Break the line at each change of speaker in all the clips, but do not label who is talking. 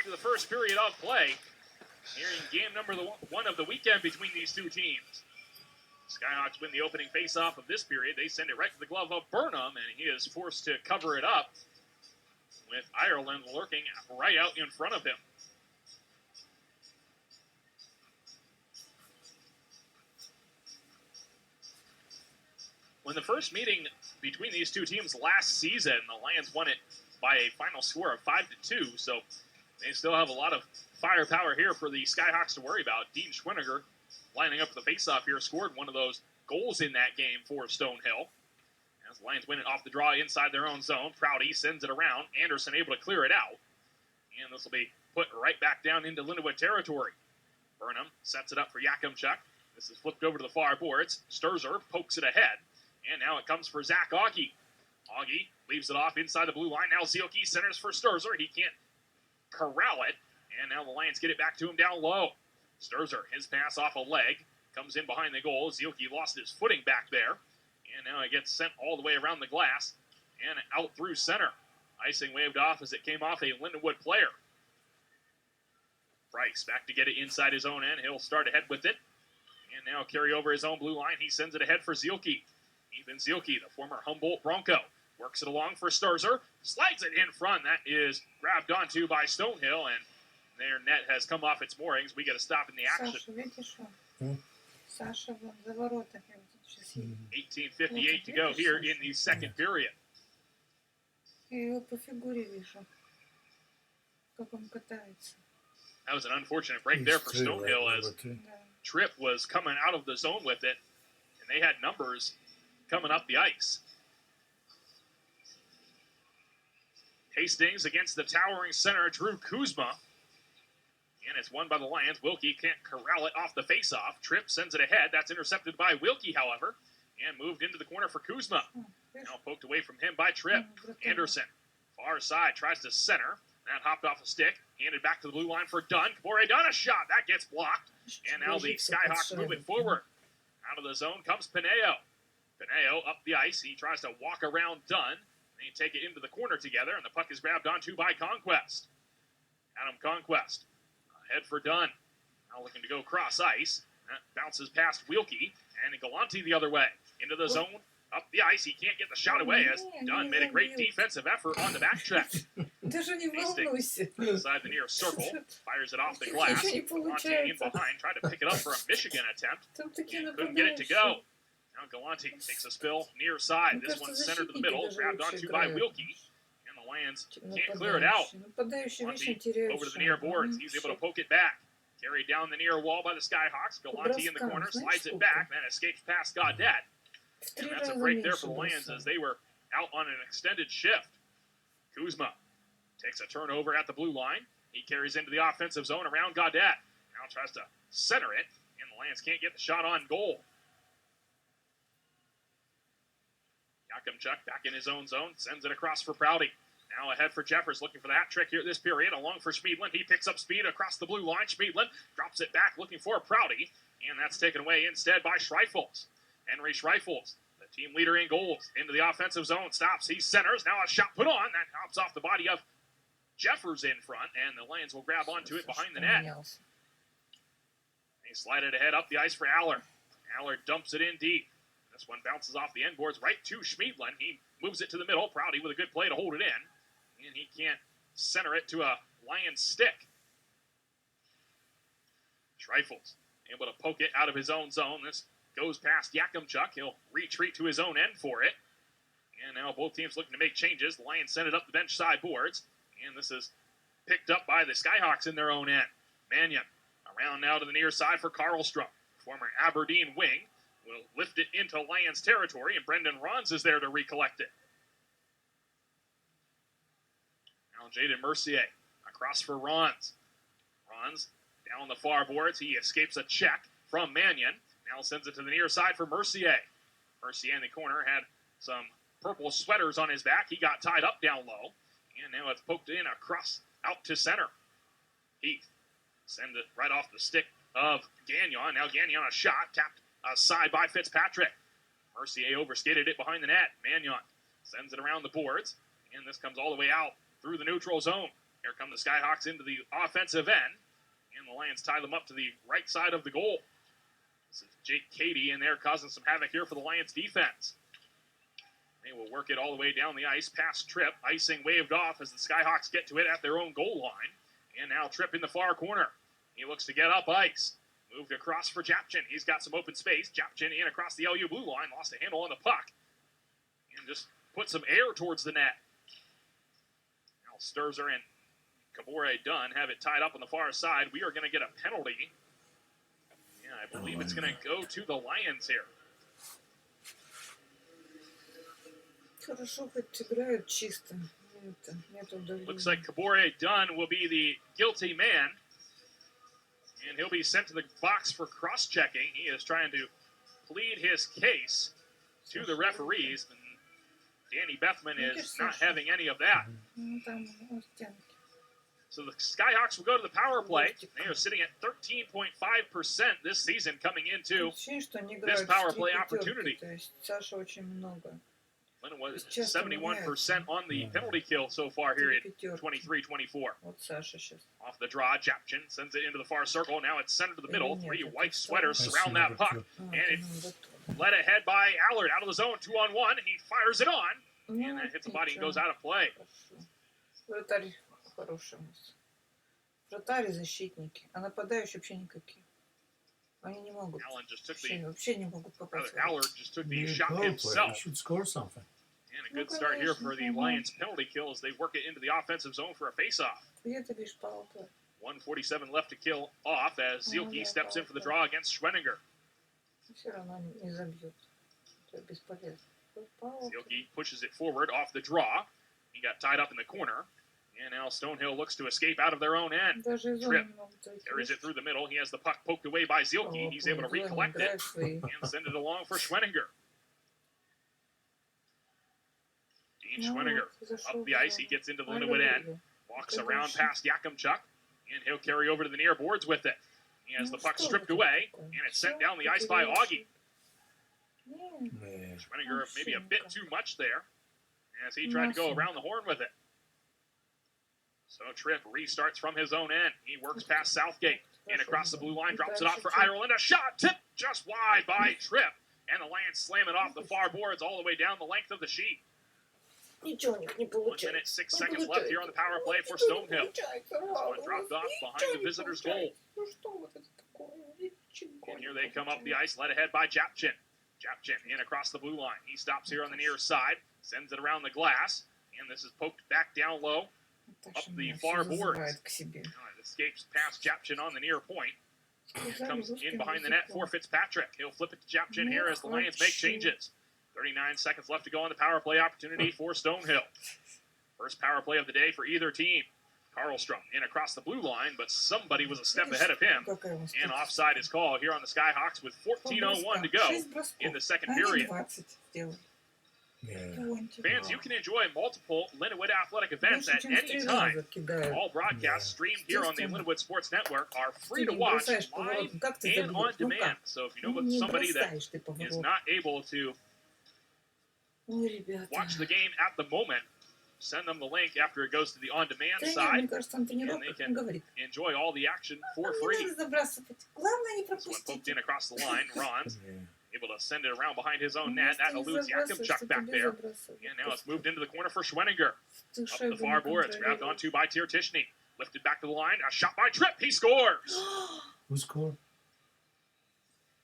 into the first period of play here in game number one of the weekend between these two teams. Skyhawks win the opening faceoff of this period. They send it right to the glove of Burnham, and he is forced to cover it up with Ireland lurking right out in front of him. When the first meeting between these two teams last season, the Lions won it by a final score of 5-2, so they still have a lot of firepower here for the Skyhawks to worry about. Dean Schwinniger lining up the faceoff here, scored one of those goals in that game for Stonehill. As the Lions win it off the draw inside their own zone, Prouty sends it around. Anderson able to clear it out. And this will be put right back down into Lindenwood territory. Burnham sets it up for Yakimchuk. This is flipped over to the far boards. Sturzer pokes it ahead. And now it comes for Zach Augie. Augie leaves it off inside the blue line. Now Zielke centers for Sturzer. He can't corral it. And now the Lions get it back to him down low. Sturzer, his pass off a leg, comes in behind the goal. Zielke lost his footing back there. And now it gets sent all the way around the glass and out through center. Icing waved off as it came off a Lindenwood player. Price back to get it inside his own end. He'll start ahead with it. And now carry over his own blue line. He sends it ahead for Zielke. Ethan Zielke, the former Humboldt Bronco, works it along for Sturzer. Slides it in front. That is grabbed onto by Stonehill, and their net has come off its moorings. We get a stop in the action. 18:58 to go here in the second period. That was an unfortunate break there for Stonehill as Tripp was coming out of the zone with it, and they had numbers coming up the ice. Hastings against the towering center, Drew Kuzma. And it's won by the Lions. Wilkie can't corral it off the faceoff. Tripp sends it ahead. That's intercepted by Wilkie, however, and moved into the corner for Kuzma. Now poked away from him by Tripp. Anderson, far side, tries to center. That hopped off a stick. Handed back to the blue line for Dunn. Kabore Dunn, a shot. That gets blocked. And now the Skyhawks move it forward. Out of the zone comes Pineo. Pineo up the ice. He tries to walk around Dunn. They take it into the corner together, and the puck is grabbed onto by Conquest. Adam Conquest ahead for Dunn. Now looking to go cross ice. That bounces past Wilkie, and Galante the other way. Into the zone, up the ice. He can't get the shot away as Dunn made a great defensive effort on the back check. Hastings inside the near circle. Fires it off the glass. Galante in behind. Tried to pick it up for a Michigan attempt. Couldn't get it to go. Now Galante takes a spill near side. This one's centered to the middle. Grabbed onto by Wilkie. And the Lions can't clear it out. Galante over to the near boards. He's able to poke it back. Carried down the near wall by the Skyhawks. Galante in the corner. Slides it back. Then escapes past Gaudette. And that's a break there for the Lions as they were out on an extended shift. Kuzma takes a turnover at the blue line. He carries into the offensive zone around Gaudette. Now tries to center it. And the Lions can't get the shot on goal. Yakimchuk back in his own zone, sends it across for Prouty. Now ahead for Jeffers, looking for the hat trick here this period. Along for Schmiedlin. He picks up speed across the blue line. Schmiedlin drops it back, looking for Prouty. And that's taken away instead by Schreifels. Henry Schreifels, the team leader in goals, into the offensive zone. Stops. He centers. Now a shot put on. That hops off the body of Jeffers in front. And the Lions will grab onto it behind the net. They slide it ahead up the ice for Aller. Aller dumps it in deep. This one bounces off the end boards right to Schmiedlin. He moves it to the middle. Prouty with a good play to hold it in. And he can't center it to a Lions stick. Schreifels able to poke it out of his own zone. This goes past Yakimchuk. He'll retreat to his own end for it. And now both teams looking to make changes. The Lions send it up the bench side boards. And this is picked up by the Skyhawks in their own end. Mannion around now to the near side for Karlstrom. Former Aberdeen wing. Will lift it into Lions territory, and Brendan Rons is there to recollect it. Now Jaden Mercier across for Rons. Rons down the far boards. He escapes a check from Mannion. Now sends it to the near side for Mercier. Mercier in the corner had some purple sweaters on his back. He got tied up down low, and now it's poked in across out to center. Heath sends it right off the stick of Gagnon. Now Gagnon a shot, tapped aside by Fitzpatrick. Mercier overskated it behind the net. Mannion sends it around the boards, and this comes all the way out through the neutral zone. Here come the Skyhawks into the offensive end. And the Lions tie them up to the right side of the goal. This is Jake Cady in there causing some havoc here for the Lions defense. They will work it all the way down the ice, past Tripp. Icing waved off as the Skyhawks get to it at their own goal line. And now Tripp in the far corner. He looks to get up ice. Moved across for Japchin. He's got some open space. Japchin in across the LU blue line. Lost a handle on the puck. And just put some air towards the net. Now Sturzer and Kabore Dunn have it tied up on the far side. We are going to get a penalty. Yeah, I believe it's going to go to the Lions here. Looks like Kabore Dunn will be the guilty man. And he'll be sent to the box for cross-checking. He is trying to plead his case to the referees. And Danny Bethman is not having any of that. So the Skyhawks will go to the power play. They are sitting at 13.5% this season coming into this power play opportunity. Lindenwood was 71% on the penalty kill so far here at 23-24. Off the draw, Japchin sends it into the far circle. Now it's centered to the middle. Three white sweaters surround that puck. And it's led ahead by Allard out of the zone, 2-on-1. He fires it on. And that hits the body and goes out of play.
Вратарь и защитники, а нападающие вообще никакие. Они не могут. Вообще не могут попасть.
Allard just took the shot himself.
He should score something.
And a good start here for the Lions penalty kill as they work it into the offensive zone for a face-off. 1:47 left to kill off as Zielke steps in for the draw against Schwenninger. Zielke pushes it forward off the draw. He got tied up in the corner. And now Stonehill looks to escape out of their own end. Tripp carries it through the middle. He has the puck poked away by Zielke. He's able to recollect it and send it along for Schwenninger. Dean Schwenninger up the ice. He gets into the Lindenwood end. Walks around past Yakimchuk. And he'll carry over to the near boards with it. He has the puck stripped away. And it's sent down the ice by Augie. Schwenninger maybe a bit too much there as he tried to go around the horn with it. So Tripp restarts from his own end. He works past Southgate. And across the blue line, drops it off for Ireland. A shot tipped just wide by Tripp. And the Lions slam it off the far boards all the way down the length of the sheet. 1 minute, 6 seconds left here on the power play for Stonehill. This one dropped off behind the visitors' goal. And here they come up the ice, led ahead by Japchin. Japchin in across the blue line. He stops here on the near side, sends it around the glass. And this is poked back down low. Up the far boards. Escapes past Japchin on the near point. Comes in behind the net for Fitzpatrick. He'll flip it to Japchin here as the Lions make changes. 39 seconds left to go on the power play opportunity for Stonehill. First power play of the day for either team. Karlstrom in across the blue line, but somebody was a step ahead of him. And offside is called here on the Skyhawks with 14:01 to go in the second period. Fans, you can enjoy multiple Lindenwood athletic events at any time. All broadcasts streamed here on the Lindenwood Sports Network are free to watch live and on demand. So if you know somebody that is not able to watch the game at the moment, send them the link after it goes to the on-demand side, and they can enjoy all the action for free. This one poked in across the line. Ron's able to send it around behind his own net. That eludes Yakimchuk back there. And now it's moved into the corner for Schwenninger. Up the far boards, grabbed onto by Tiertishny. Lifted back to the line. A shot by Tripp. He scores.
Who scored?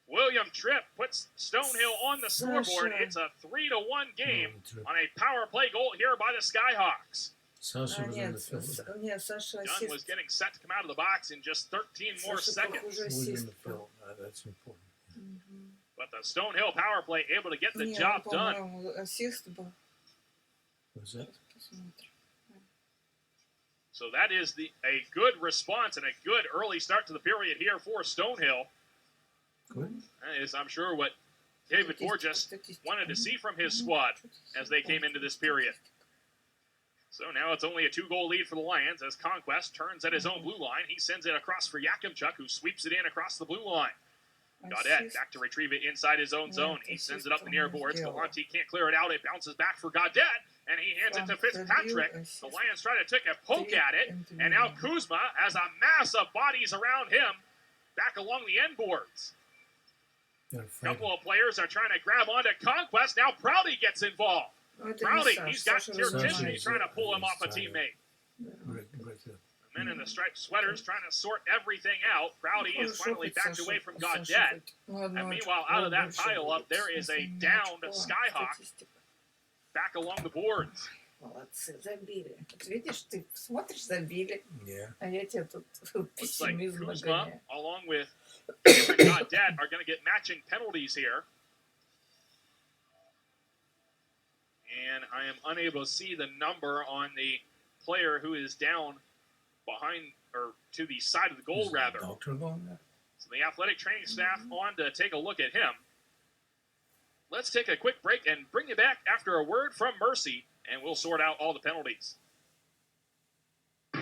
William Tripp puts Stonehill on the scoreboard. It's a 3-1 game on a power play goal here by the Skyhawks.
Sasha was in the field.
Dunn was getting set to come out of the box in just 13 more seconds.
Was in the field. That's important.
But the Stonehill power play able to get the job done.
Was that?
So that is a good response and a good early start to the period here for Stonehill.
Good.
That is, I'm sure, what David Borges wanted to see from his squad as they came into this period. So now it's only a 2-goal lead for the Lions as Conquest turns at his own blue line. He sends it across for Yakimchuk, who sweeps it in across the blue line. Gaudette back to retrieve it inside his own zone. He sends it up the near boards. Galante can't clear it out. It bounces back for Gaudette. and he hands it to
Frank
Fitzpatrick.
Zabил
The Lions try to take a poke at it, and now Kuzma has a mass of bodies around him back along the end boards. A couple of players are trying to grab onto Conquest. Now Prouty gets involved. Prouty, he's got Tirtishny trying to pull him off a teammate. The men in the striped sweaters trying to sort everything out. Prouty is finally backed away from Godet. And meanwhile, out of that pile-up, there is a downed Skyhawk back along the boards.
Молодцы, забили. Вот видишь, ты смотришь, забили.
Yeah.
А я тебе тут
Looks like
пессимизм
Kuzma,
нагоняю.
along with Godet, are going to get matching penalties here. And I am unable to see the number on the player who is down behind, or to the side of the goal, rather.
Doctor going there?
So the athletic training staff on to take a look at him. Let's take a quick break and bring you back after a word from Mercy, and we'll sort out all the penalties.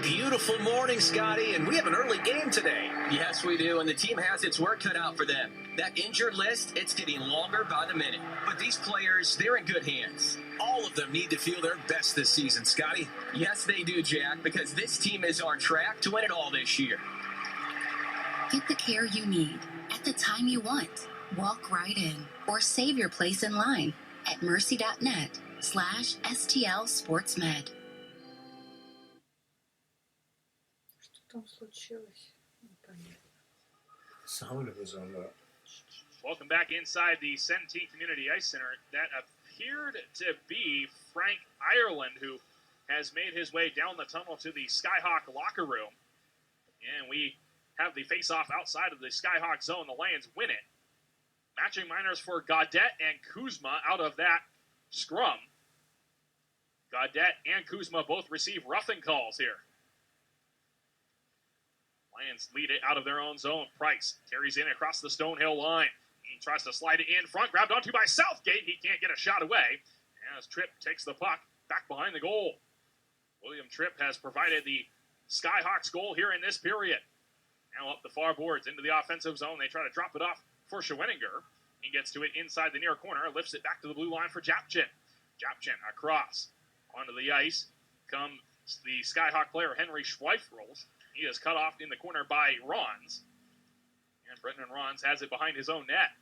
Beautiful morning, Scotty, and we have an early game today. Yes, we do, and the team has its work cut out for them. That injured list, it's getting longer by the minute. But these players, they're in good hands. All of them need to feel their best this season, Scotty. Yes, they do, Jack, because this team is on track to win it all this year.
Get the care you need at the time you want. Walk right in or save your place in line at mercy.net/STL SportsMed.
Что там случилось? Непонятно.
Sound it was on the.
Welcome back inside the Centene Community Ice Center. That appeared to be Frank Ireland, who has made his way down the tunnel to the Skyhawk locker room. And we have the face-off outside of the Skyhawk zone. The Lions win it. Matching minors for Godet and Kuzma out of that scrum. Godet and Kuzma both receive roughing calls here. Lions lead it out of their own zone. Price carries in across the Stonehill line. He tries to slide it in front, grabbed onto by Southgate. He can't get a shot away as Tripp takes the puck back behind the goal. William Tripp has provided the Skyhawks goal here in this period. Now up the far boards into the offensive zone. They try to drop it off for Schwenninger. He gets to it inside the near corner, lifts it back to the blue line for Japchin. Japchin across onto the ice comes the Skyhawk player Henry Schweifrels. He is cut off in the corner by Rons. And Brendan Rons has it behind his own net.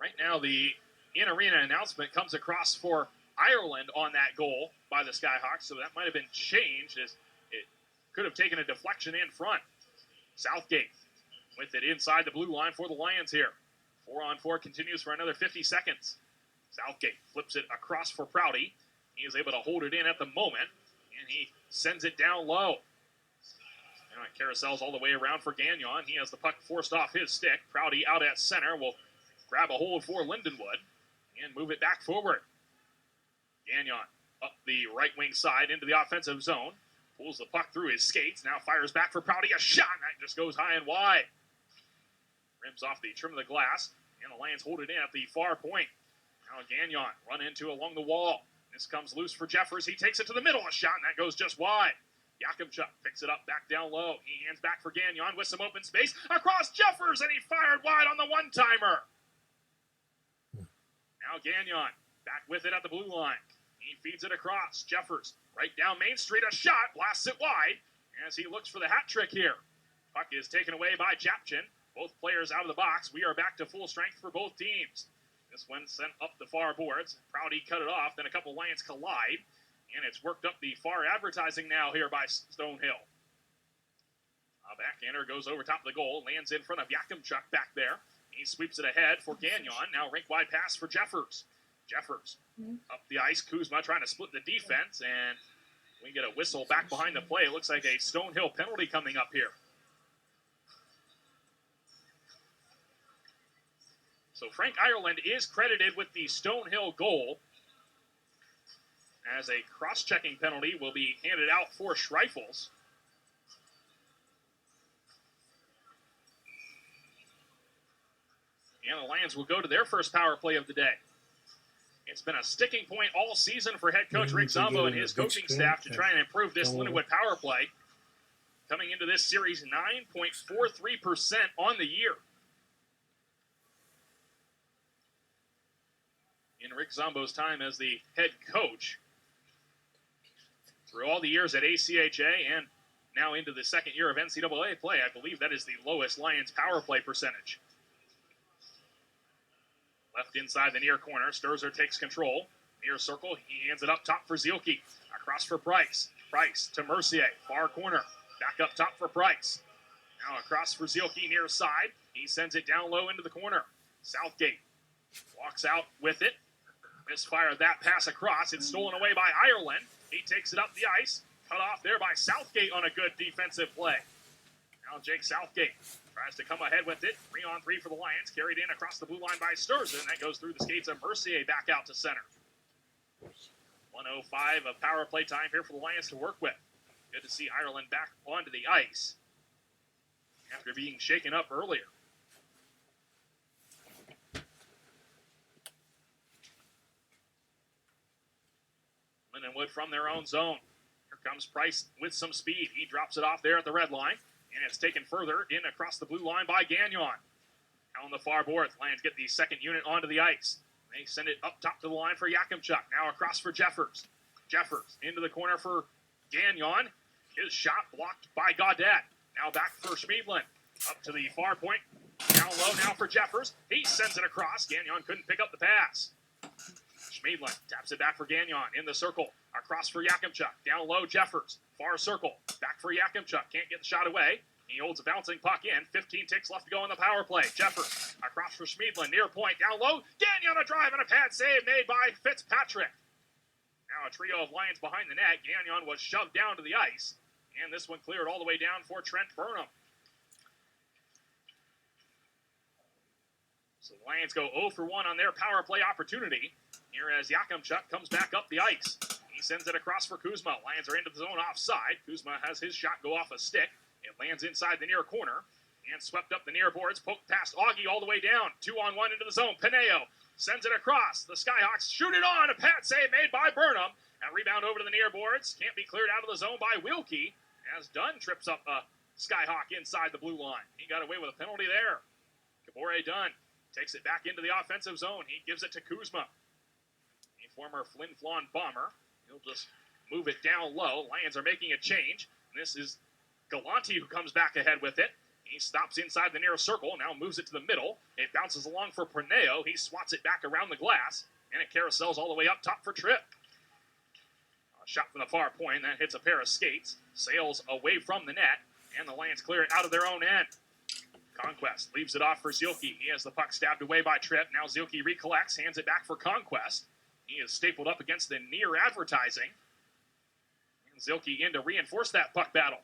Right now, the in-arena announcement comes across for Ireland on that goal by the Skyhawks, so that might have been changed as it could have taken a deflection in front. Southgate with it inside the blue line for the Lions here. 4-on-4 continues for another 50 seconds. Southgate flips it across for Prouty. He is able to hold it in at the moment, and he sends it down low. Now it carousels all the way around for Gagnon. He has the puck forced off his stick. Prouty out at center will grab a hold for Lindenwood and move it back forward. Gagnon up the right wing side into the offensive zone. Pulls the puck through his skates. Now fires back for Prouty. A shot. That just goes high and wide. Rims off the trim of the glass. And the Lions hold it in at the far point. Now Gagnon run into along the wall. This comes loose for Jeffers. He takes it to the middle. A shot, and that goes just wide. Yakimchuk picks it up back down low. He hands back for Gagnon with some open space. Across Jeffers, and he fired wide on the one-timer. Now Gagnon back with it at the blue line. He feeds it across. Jeffers right down Main Street. A shot. Blasts it wide as he looks for the hat trick here. Puck is taken away by Japchin. Both players out of the box. We are back to full strength for both teams. This one sent up the far boards. Prouty cut it off. Then a couple Lions collide. And it's worked up the far advertising now here by Stonehill. A backhander goes over top of the goal. Lands in front of Yakimchuk back there. He sweeps it ahead for Gagnon. Now rink-wide pass for Jeffers. Jeffers up the ice. Kuzma trying to split the defense. And we get a whistle back behind the play. It looks like a Stonehill penalty coming up here. So Frank Ireland is credited with the Stonehill goal, as a cross-checking penalty will be handed out for Schreifels. And the Lions will go to their first power play of the day. It's been a sticking point all season for head coach Rick Zombo and his coaching staff to try and improve this Lindenwood power play. Coming into this series, 9.43% on the year. in Rick Zombo's time as the head coach. Through all the years at ACHA and now into the second year of NCAA play, I believe that is the lowest Lions power play percentage. Left inside the near corner, Sturzer takes control. Near circle, he hands it up top for Zielke. Across for Price. Price to Mercier, far corner. Back up top for Price. Now across for Zielke near side. He sends it down low into the corner. Southgate walks out with it. Misfired that pass across. It's stolen away by Ireland. He takes it up the ice. Cut off there by Southgate on a good defensive play. Now Jake Southgate tries to come ahead with it. 3-on-3 for the Lions. Carried in across the blue line by Sturzer. And that goes through the skates of Mercier back out to center. 1:05 of power play time here for the Lions to work with. Good to see Ireland back onto the ice after being shaken up earlier. Lindenwood from their own zone. Here comes Price with some speed. He drops it off there at the red line, and it's taken further in across the blue line by Gagnon. Now on the far boards, Lions get the second unit onto the ice. They send it up top to the line for Yakimchuk. Now across for Jeffers. Jeffers into the corner for Gagnon. His shot blocked by Gaudet. Now back for Schmiedlin. Up to the far point. Down low now for Jeffers. He sends it across. Gagnon couldn't pick up the pass. Schmiedlin taps it back for Gagnon in the circle. Across for Yakimchuk. Down low, Jeffers. Far circle. Back for Yakimchuk. Can't get the shot away. He holds a bouncing puck in. 15 ticks left to go on the power play. Jeffers across for Schmiedlin. Near point. Down low. Gagnon a drive and a pad save made by Fitzpatrick. Now a trio of Lions behind the net. Gagnon was shoved down to the ice. And this one cleared all the way down for Trent Burnham. So the Lions go 0 for 1 on their power play opportunity. Here as Yakimchuk comes back up the ice. He sends it across for Kuzma. Lions are into the zone offside. Kuzma has his shot go off a stick. It lands inside the near corner. And swept up the near boards. Poked past Augie all the way down. 2-on-1 into the zone. Pineo sends it across. The Skyhawks shoot it on. A pad save made by Burnham. And rebound over to the near boards. Can't be cleared out of the zone by Wilkie. As Dunn trips up a Skyhawk inside the blue line. He got away with a penalty there. Kabore Dunn takes it back into the offensive zone. He gives it to Kuzma. A former Flin Flon bomber. He'll just move it down low. Lions are making a change. This is Galante who comes back ahead with it. He stops inside the near circle. Now moves it to the middle. It bounces along for Perneo. He swats it back around the glass. And it carousels all the way up top for Tripp. A shot from the far point. That hits a pair of skates. Sails away from the net. And the Lions clear it out of their own end. Conquest leaves it off for Zielke. He has the puck stabbed away by Tripp. Now Zielke recollects, hands it back for Conquest. He is stapled up against the near advertising. And Zielke in to reinforce that puck battle.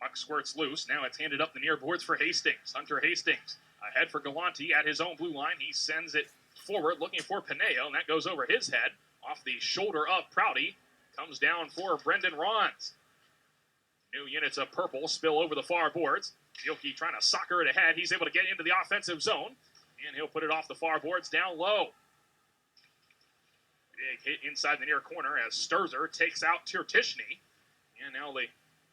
Puck squirts loose. Now it's handed up the near boards for Hastings. Hunter Hastings ahead for Galante at his own blue line. He sends it forward looking for Pineo, and that goes over his head. Off the shoulder of Prouty. Comes down for Brendan Rons. New units of purple spill over the far boards. Zielke trying to soccer it ahead. He's able to get into the offensive zone. And he'll put it off the far boards down low. Big hit inside the near corner as Sturzer takes out Tirtishny. And now the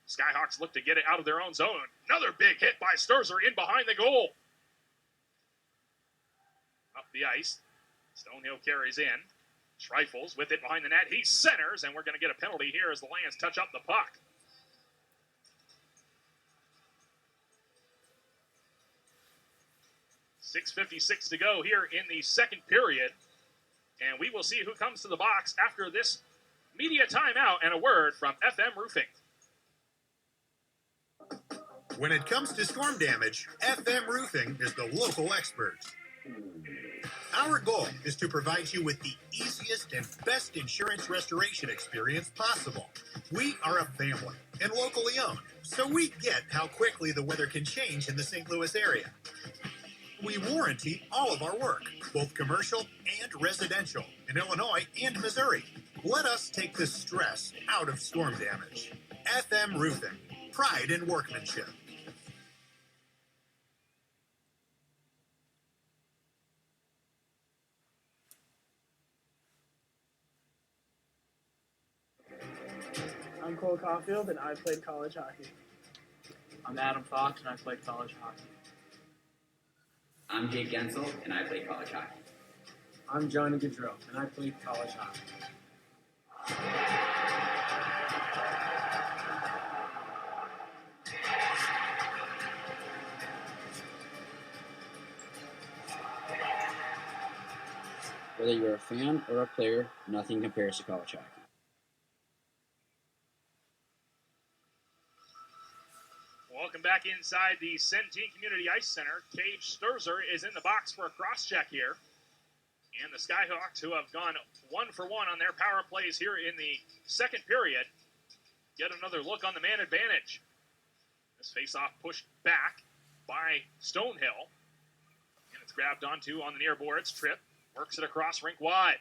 Skyhawks look to get it out of their own zone. Another big hit by Sturzer in behind the goal. Up the ice. Stonehill carries in. Trifles with it behind the net. He centers, and we're going to get a penalty here as the Lions touch up the puck. .6:56 to go here in the second period. And we will see who comes to the box after this media timeout and a word from FM Roofing.
When it comes to storm damage, FM Roofing is the local experts. Our goal is to provide you with the easiest and best insurance restoration experience possible. We are a family and locally owned, so we get how quickly the weather can change in the St. Louis area. We warranty all of our work, both commercial and residential, in Illinois and Missouri. Let us take the stress out of storm damage. FM Roofing, pride in workmanship.
I'm Cole Caulfield, and I played college hockey.
I'm Adam Fox, and I played college hockey. I'm Jake Gensel, and I play college hockey.
I'm Johnny Gaudreau, and I play college hockey.
Whether you're a fan or a player, nothing compares to college hockey.
Welcome back inside the Centene Community Ice Center. Cage Sturzer is in the box for a cross-check here. And the Skyhawks, who have gone 1 for 1 on their power plays here in the second period, get another look on the man advantage. This face-off pushed back by Stonehill. And it's grabbed onto on the near boards. Tripp works it across rink wide.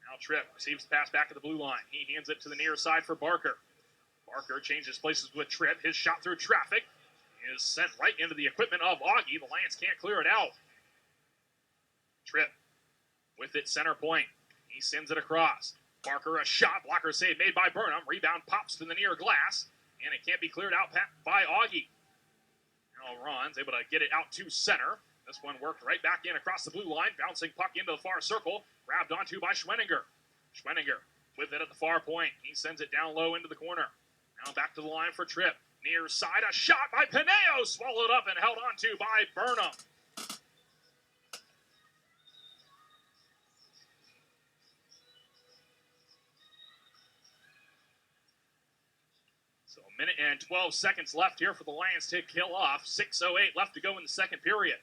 Now Tripp receives the pass back to the blue line. He hands it to the near side for Barker. Barker changes places with Tripp. His shot through traffic is sent right into the equipment of Augie. The Lions can't clear it out. Tripp with it center point. He sends it across. Barker, a shot. Blocker save made by Burnham. Rebound pops to the near glass. And it can't be cleared out by Augie. Now Ron's able to get it out to center. This one worked right back in across the blue line. Bouncing puck into the far circle. Grabbed onto by Schwenninger. Schwenninger with it at the far point. He sends it down low into the corner. Now back to the line for Tripp. Near side, a shot by Pineo. Swallowed up and held onto by Burnham. So a minute and 12 seconds left here for the Lions to kill off. 6:08 left to go in the second period.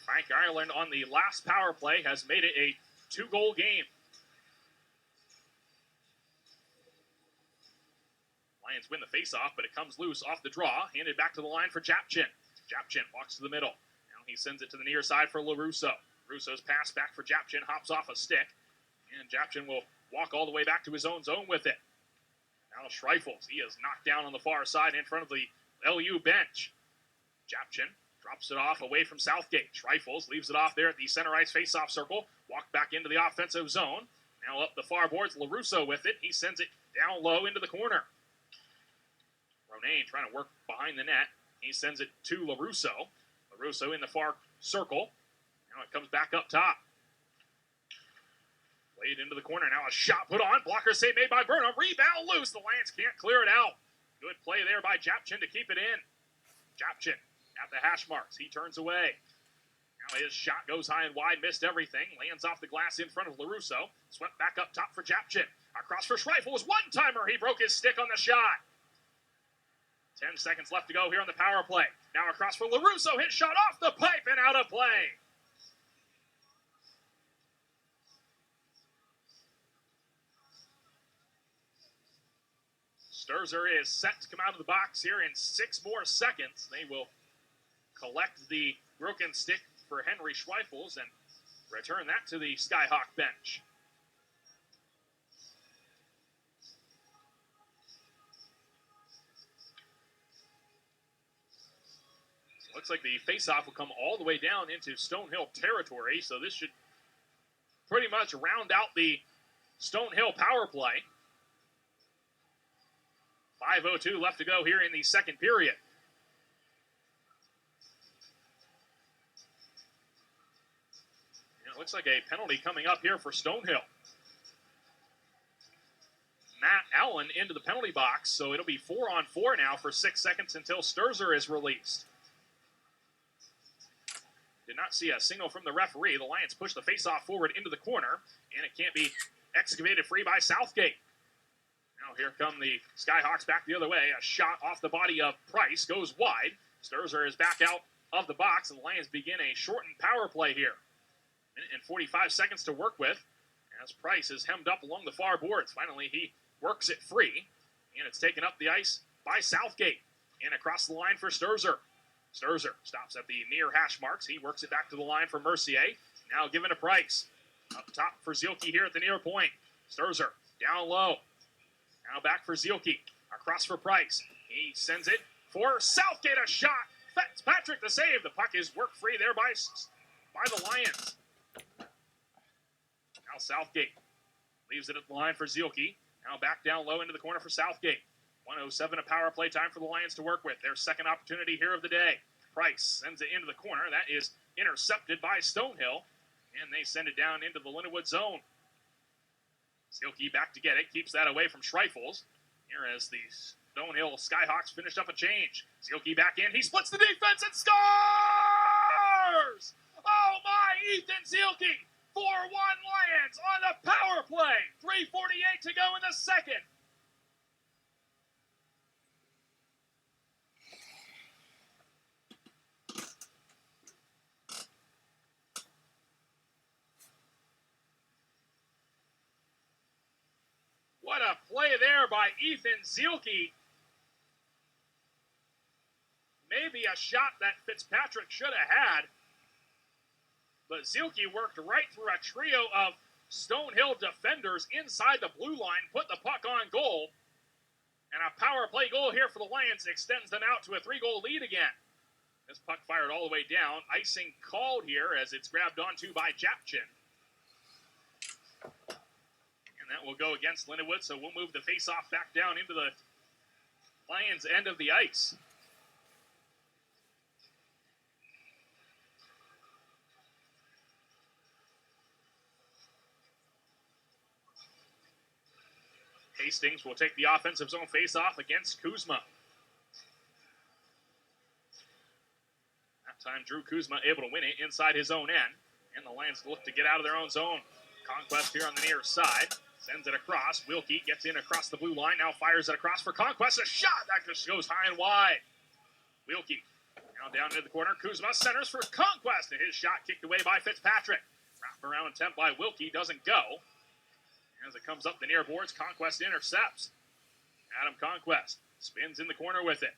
Frank Ireland on the last power play has made it a 2-goal game. Lions win the faceoff, but it comes loose off the draw. Handed back to the line for Japchin. Japchin walks to the middle. Now he sends it to the near side for LaRusso. Russo's pass back for Japchin, hops off a stick. And Japchin will walk all the way back to his own zone with it. Now Schreifels. He is knocked down on the far side in front of the LU bench. Japchin drops it off away from Southgate. Schreifels leaves it off there at the center ice faceoff circle. Walk back into the offensive zone. Now up the far boards, LaRusso with it. He sends it down low into the corner. Ronayne trying to work behind the net. He sends it to LaRusso. LaRusso in the far circle. Now it comes back up top. Played into the corner. Now a shot put on. Blocker save made by Burnham. Rebound loose. The Lions can't clear it out. Good play there by Japchin to keep it in. Japchin at the hash marks. He turns away. Now his shot goes high and wide. Missed everything. Lands off the glass in front of LaRusso. Swept back up top for Japchin. Across for Schreifels. One-timer. He broke his stick on the shot. 10 seconds left to go here on the power play. Now across for LaRusso. Hit shot off the pipe and out of play. Sturzer is set to come out of the box here in 6 more seconds. They will collect the broken stick for Henry Schweifels and return that to the Skyhawk bench. So it looks like the faceoff will come all the way down into Stonehill territory, so this should pretty much round out the Stonehill power play. 5:02 left to go here in the second period. And it looks like a penalty coming up here for Stonehill. Matt Allen into the penalty box, so it'll be 4-on-4 now for 6 seconds until Sturzer is released. Did not see a signal from the referee. The Lions push the faceoff forward into the corner, and it can't be excavated free by Southgate. Now here come the Skyhawks back the other way. A shot off the body of Price goes wide. Sturzer is back out of the box, and the Lions begin a shortened power play here. Minute and 45 seconds to work with as Price is hemmed up along the far boards. Finally, he works it free, and it's taken up the ice by Southgate. And across the line for Sturzer. Sturzer stops at the near hash marks. He works it back to the line for Mercier. Now given to Price. Up top for Zielke here at the near point. Sturzer down low. Now back for Zielke. Across for Price. He sends it for Southgate. A shot. Fitzpatrick the save. The puck is worked free there by the Lions. Now Southgate leaves it at the line for Zielke. Now back down low into the corner for Southgate. 1:07 of power play time for the Lions to work with. Their second opportunity here of the day. Price sends it into the corner. That is intercepted by Stonehill, and they send it down into the Lindenwood zone. Zielke back to get it, keeps that away from Schreifels. Here as the Stonehill Skyhawks finished up a change. Zielke back in, he splits the defense and scores! Oh my, Ethan Zielke! 4-1 Lions on the power play. 3:48 to go in the second. What a play there by Ethan Zielke. Maybe a shot that Fitzpatrick should have had. But Zielke worked right through a trio of Stonehill defenders inside the blue line, put the puck on goal. And a power play goal here for the Lions extends them out to a 3-goal lead again. This puck fired all the way down. Icing called here as it's grabbed onto by Japchin. And that will go against Lindenwood, so we'll move the face-off back down into the Lions' end of the ice. Hastings will take the offensive zone face-off against Kuzma. That time, Drew Kuzma able to win it inside his own end. And the Lions look to get out of their own zone. Conquest here on the near side. Sends it across. Wilkie gets in across the blue line. Now fires it across for Conquest. A shot that just goes high and wide. Wilkie now down into the corner. Kuzma centers for Conquest. And his shot kicked away by Fitzpatrick. Wrap around attempt by Wilkie doesn't go. As it comes up the near boards, Conquest intercepts. Adam Conquest spins in the corner with it.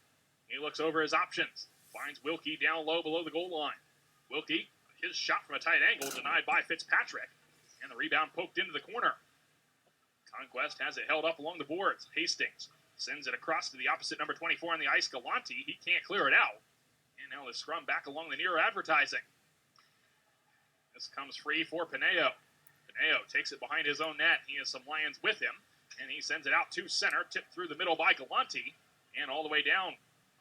He looks over his options. Finds Wilkie down low below the goal line. Wilkie, his shot from a tight angle, denied by Fitzpatrick. And the rebound poked into the corner. Conquest has it held up along the boards. Hastings sends it across to the opposite number 24 on the ice, Galante. He can't clear it out. And now the scrum back along the near advertising. This comes free for Pineo. Pineo takes it behind his own net. He has some Lions with him. And he sends it out to center, tipped through the middle by Galante. And all the way down.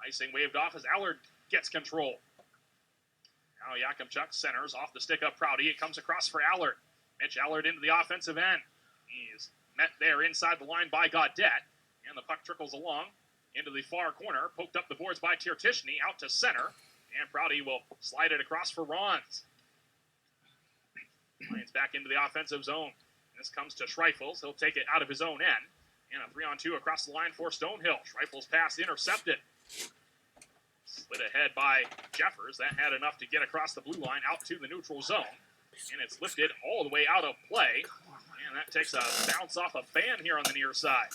Icing waved off as Allard gets control. Now Yakimchuk centers off the stick up Prouty. It comes across for Allard. Mitch Allard into the offensive end. He's met there inside the line by Gaudette. And the puck trickles along into the far corner. Poked up the boards by Tiertishny out to center. And Prouty will slide it across for Rons. Lions back into the offensive zone. This comes to Schreifels. He'll take it out of his own end. And a 3-on-2 across the line for Stonehill. Schreifels pass intercepted. Slid ahead by Jeffers. That had enough to get across the blue line out to the neutral zone. And it's lifted all the way out of play. And that takes a bounce off a fan here on the near side.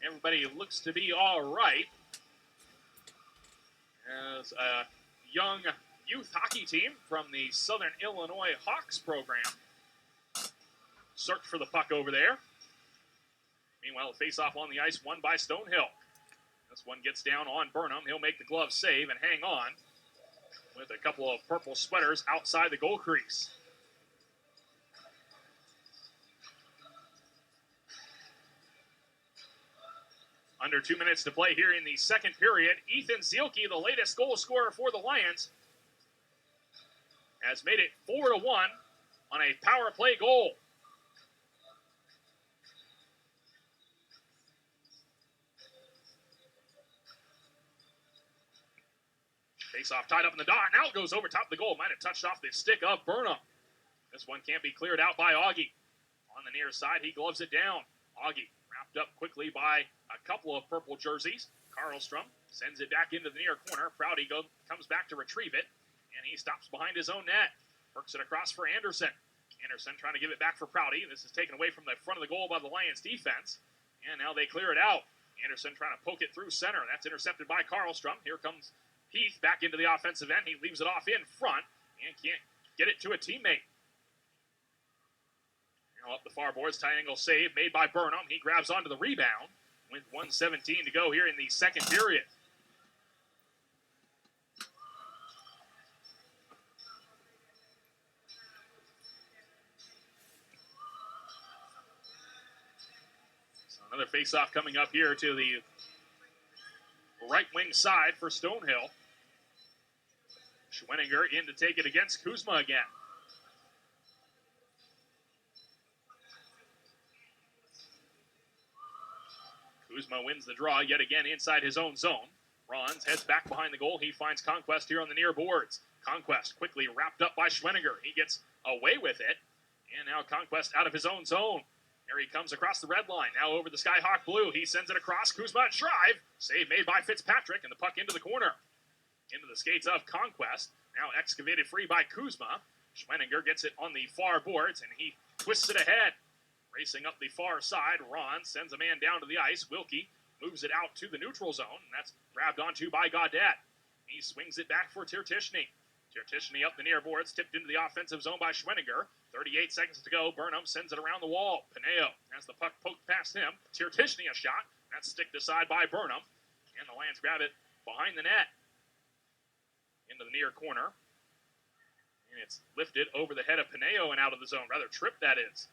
Everybody looks to be all right. As a young youth hockey team from the Southern Illinois Hawks program search for the puck over there. Meanwhile, the face-off on the ice won by Stonehill. This one gets down on Burnham. He'll make the glove save and hang on with a couple of purple sweaters outside the goal crease. Under 2 minutes to play here in the second period. Ethan Zielke, the latest goal scorer for the Lions, has made it 4-1 on a power play goal. Face-off tied up in the dot. Now it goes over top of the goal. Might have touched off the stick of Burnham. This one can't be cleared out by Augie. On the near side, he gloves it down. Augie wrapped up quickly by a couple of purple jerseys. Karlstrom sends it back into the near corner. Prouty comes back to retrieve it. And he stops behind his own net. Works it across for Anderson. Anderson trying to give it back for Prouty. This is taken away from the front of the goal by the Lions defense. And now they clear it out. Anderson trying to poke it through center. That's intercepted by Karlstrom. Here comes Heath back into the offensive end. He leaves it off in front and can't get it to a teammate. Now up the far boards, tight angle save made by Burnham. He grabs onto the rebound with 1:17 to go here in the second period. So another face-off coming up here to the right wing side for Stonehill. Schwenninger in to take it against Kuzma again. Kuzma wins the draw yet again inside his own zone. Rons heads back behind the goal. He finds Conquest here on the near boards. Conquest quickly wrapped up by Schwenninger. He gets away with it. And now Conquest out of his own zone. There he comes across the red line. Now over the Skyhawk blue. He sends it across. Kuzma drive. Save made by Fitzpatrick, and the puck into the corner. Into the skates of Conquest. Now excavated free by Kuzma. Schwenninger gets it on the far boards, and he twists it ahead. Racing up the far side, Ron sends a man down to the ice. Wilkie moves it out to the neutral zone, and that's grabbed onto by Gaudette. He swings it back for Tirtishny. Tirtishny up the near boards, tipped into the offensive zone by Schwenninger. 38 seconds to go. Burnham sends it around the wall. Pineo has the puck poked past him. Tirtishny a shot. That's sticked aside by Burnham. And the Lions grab it behind the net. Into the near corner. And it's lifted over the head of Pineo and out of the zone. Rather tripped, that is.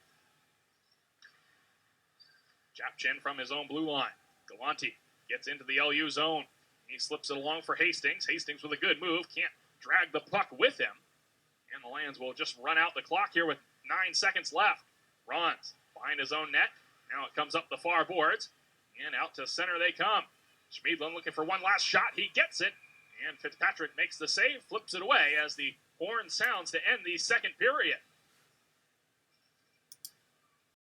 Japchin from his own blue line. Galante gets into the LU zone. He slips it along for Hastings. Hastings with a good move. Can't drag the puck with him. And the Lions will just run out the clock here with 9 seconds left. Rons behind his own net. Now it comes up the far boards. And out to center they come. Schmiedlin looking for one last shot. He gets it. And Fitzpatrick makes the save, flips it away as the horn sounds to end the second period.